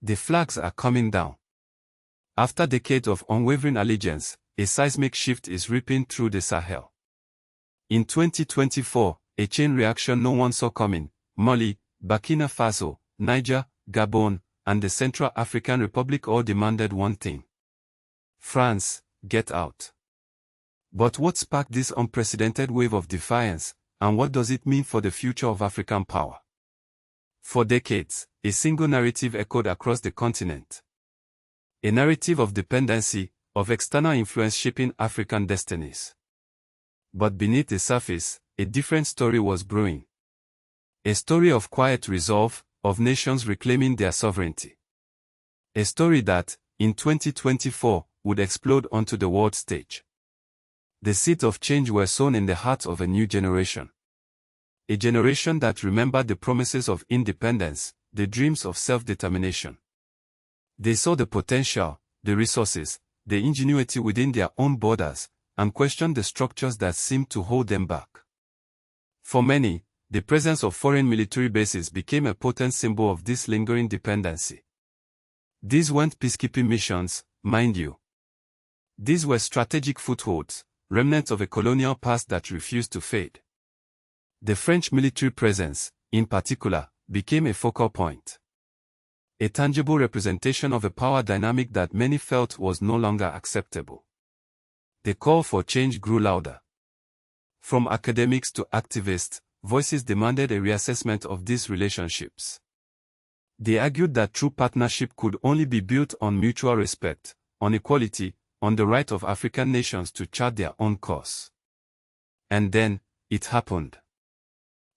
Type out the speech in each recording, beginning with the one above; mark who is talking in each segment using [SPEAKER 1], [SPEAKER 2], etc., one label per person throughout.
[SPEAKER 1] The flags are coming down. After decades of unwavering allegiance, a seismic shift is ripping through the Sahel. In 2024, a chain reaction no one saw coming. Mali, Burkina Faso, Niger, Gabon, and the Central African Republic all demanded one thing. France, get out. But what sparked this unprecedented wave of defiance, and what does it mean for the future of African power? For decades, a single narrative echoed across the continent. A narrative of dependency, of external influence shaping African destinies. But beneath the surface, a different story was brewing. A story of quiet resolve, of nations reclaiming their sovereignty. A story that, in 2024, would explode onto the world stage. The seeds of change were sown in the hearts of a new generation. A generation that remembered the promises of independence, the dreams of self-determination. They saw the potential, the resources, the ingenuity within their own borders, and questioned the structures that seemed to hold them back. For many, the presence of foreign military bases became a potent symbol of this lingering dependency. These weren't peacekeeping missions, mind you. These were strategic footholds, remnants of a colonial past that refused to fade. The French military presence, in particular, became a focal point. A tangible representation of a power dynamic that many felt was no longer acceptable. The call for change grew louder. From academics to activists, voices demanded a reassessment of these relationships. They argued that true partnership could only be built on mutual respect, on equality, on the right of African nations to chart their own course. And then, it happened.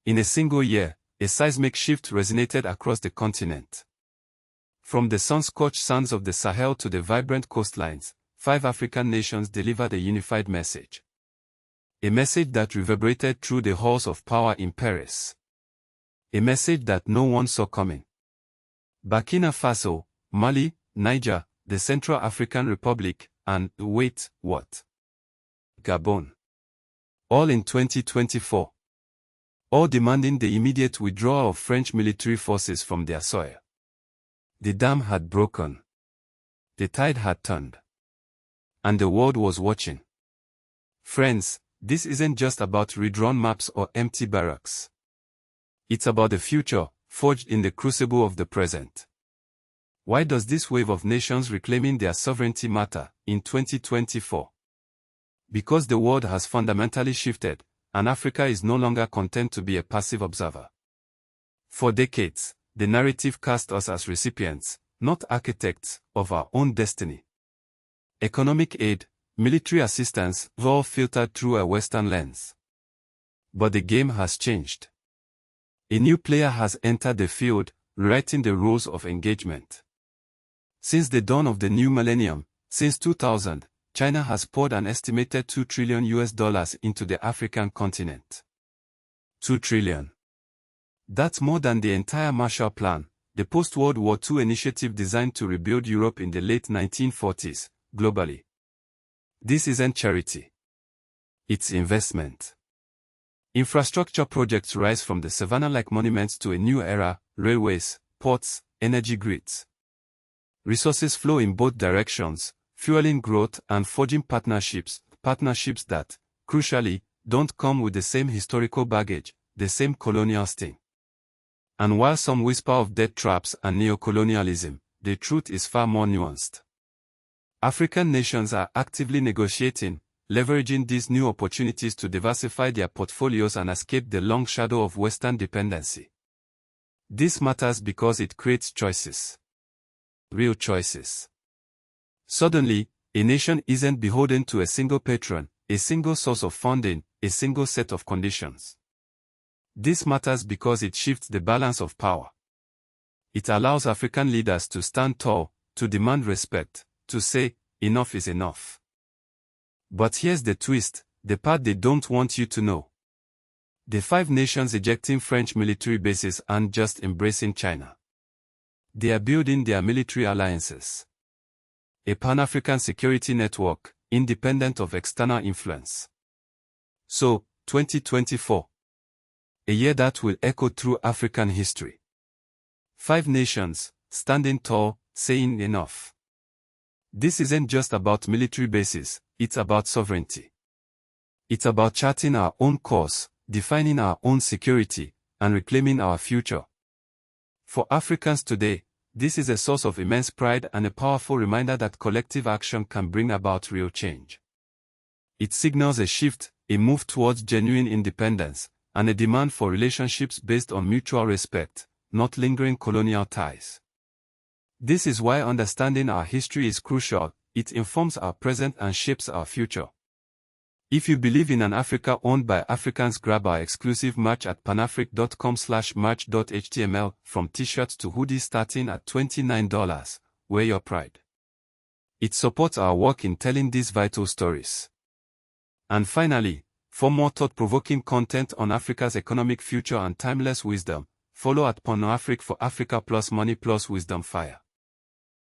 [SPEAKER 1] In a single year, a seismic shift resonated across the continent. From the sun-scorched sands of the Sahel to the vibrant coastlines, 5 African nations delivered a unified message. A message that reverberated through the halls of power in Paris. A message that no one saw coming. Burkina Faso, Mali, Niger, the Central African Republic, and, wait, what? Gabon. All in 2024. All demanding the immediate withdrawal of French military forces from their soil. The dam had broken. The tide had turned. And the world was watching. Friends, this isn't just about redrawn maps or empty barracks. It's about the future, forged in the crucible of the present. Why does this wave of nations reclaiming their sovereignty matter in 2024? Because the world has fundamentally shifted, and Africa is no longer content to be a passive observer. For decades, the narrative cast us as recipients, not architects, of our own destiny. Economic aid, military assistance, all filtered through a Western lens. But the game has changed. A new player has entered the field, rewriting the rules of engagement. Since the dawn of the new millennium, since 2000, China has poured an estimated $2 trillion into the African continent. $2 trillion. That's more than the entire Marshall Plan, the post-World War II initiative designed to rebuild Europe in the late 1940s, globally. This isn't charity. It's investment. Infrastructure projects rise from the savannah-like monuments to a new era, railways, ports, energy grids. Resources flow in both directions, fueling growth and forging partnerships that, crucially, don't come with the same historical baggage, the same colonial sting. And while some whisper of death traps and neocolonialism, the truth is far more nuanced. African nations are actively negotiating, leveraging these new opportunities to diversify their portfolios and escape the long shadow of Western dependency. This matters because it creates choices. Real choices. Suddenly, a nation isn't beholden to a single patron, a single source of funding, a single set of conditions. This matters because it shifts the balance of power. It allows African leaders to stand tall, to demand respect, to say, enough is enough. But here's the twist, the part they don't want you to know. The 5 nations ejecting French military bases aren't just embracing China. They are building their military alliances. A Pan-African security network, independent of external influence. So, 2024. A year that will echo through African history. 5 nations, standing tall, saying enough. This isn't just about military bases, it's about sovereignty. It's about charting our own course, defining our own security, and reclaiming our future. For Africans today, this is a source of immense pride and a powerful reminder that collective action can bring about real change. It signals a shift, a move towards genuine independence, and a demand for relationships based on mutual respect, not lingering colonial ties. This is why understanding our history is crucial. It informs our present and shapes our future. If you believe in an Africa owned by Africans, grab our exclusive merch at panafric.com/merch.html, from t-shirts to hoodies starting at $29. Wear your pride. It supports our work in telling these vital stories. And finally, for more thought-provoking content on Africa's economic future and timeless wisdom, follow at Pan-Afric for Africa plus Money plus Wisdom Fire.